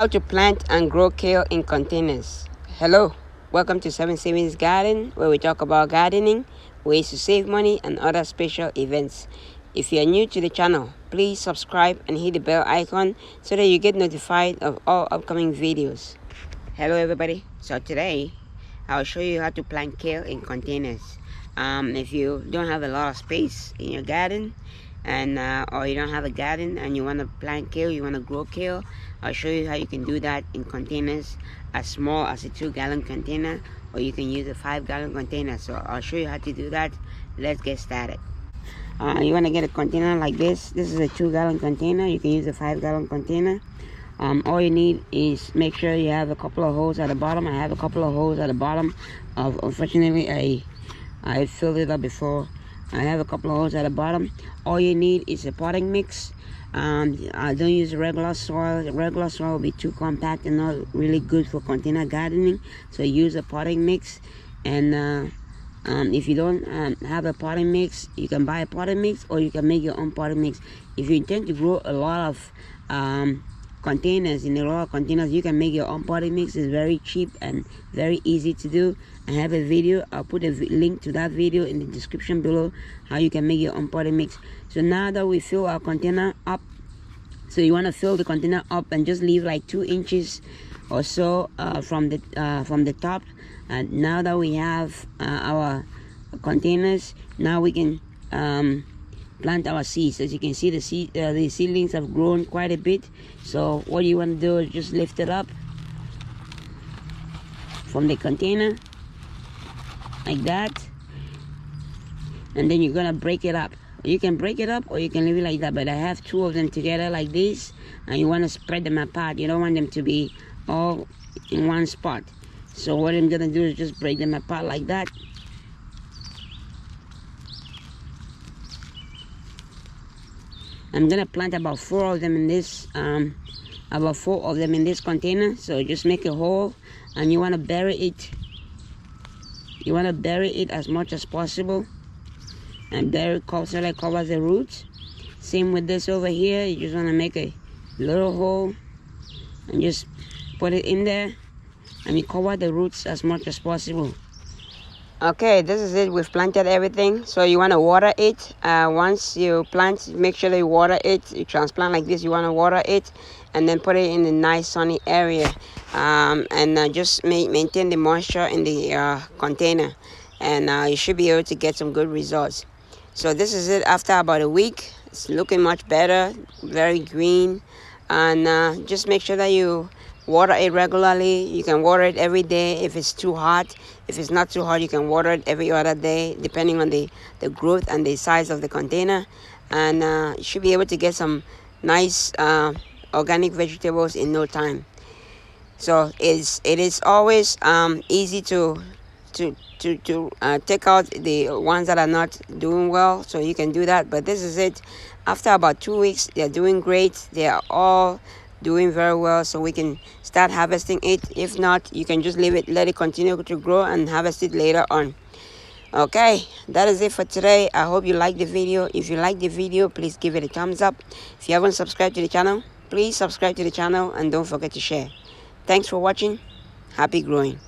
How to plant and grow kale in containers. Hello, welcome to 7 Savings Garden, where we talk about gardening, ways to save money, and other special events. If you are new to the channel, please subscribe and hit the bell icon so that you get notified of all upcoming videos. Hello everybody, so today I'll show you how to plant kale in containers. If you don't have a lot of space in your garden, and or you don't have a garden and you want to plant kale, you want to grow kale, I'll show you how you can do that in containers as small as a 2-gallon container, or you can use a 5-gallon container. So I'll show you how to do that. Let's get started. You want to get a container like this. This is a 2-gallon container. You can use a 5-gallon container. All you need is make sure you have a couple of holes at the bottom. I have a couple of holes at the bottom. Unfortunately, I filled it up before. I have a couple of holes at the bottom. All you need is a potting mix. I don't use regular soil. Regular soil will be too compact and not really good for container gardening. So use a potting mix. And if you don't have a potting mix, you can buy a potting mix, or you can make your own potting mix. If you intend to grow a lot of containers, you can make your own potting mix. It's very cheap and very easy to do. I have a video. I'll put a link to that video in the description below, how you can make your own potting mix. So now that we fill our container up, so you want to fill the container up and just leave like 2 inches or so from the top. And now that we have our containers, now we can plant our seeds. As you can see, the seedlings have grown quite a bit. So what you want to do is just lift it up from the container like that, and then you're gonna break it up. You can break it up or you can leave it like that, but I have 2 of them together like this, and you want to spread them apart. You don't want them to be all in one spot. So what I'm gonna do is just break them apart like that. I'm gonna plant about 4 of them in this container. So just make a hole, and you want to bury it. You want to bury it as much as possible, and so that covers the roots. Same with this over here. You just want to make a little hole and just put it in there, and you cover the roots as much as possible. Okay, this is it. We've planted everything. So you want to water it. Once you plant, make sure that you water it. You transplant like this, you want to water it, and then put it in a nice sunny area. And just maintain the moisture in the container, and you should be able to get some good results. So this is it after about a week. It's looking much better, very green. And just make sure that you water it regularly. You can water it every day if it's too hot. If it's not too hot, you can water it every other day, depending on the growth and the size of the container. And you should be able to get some nice organic vegetables in no time. So it is always easy to take out the ones that are not doing well. So you can do that. But this is it. After about 2 weeks, they're doing great. They are all doing very well, so we can start harvesting it. If not, you can just leave it, let it continue to grow, and harvest it later on. Okay, that is it for today. I hope you liked the video. If you like the video, please give it a thumbs up. If you haven't subscribed to the channel, please subscribe to the channel, and don't forget to share. Thanks for watching. Happy growing.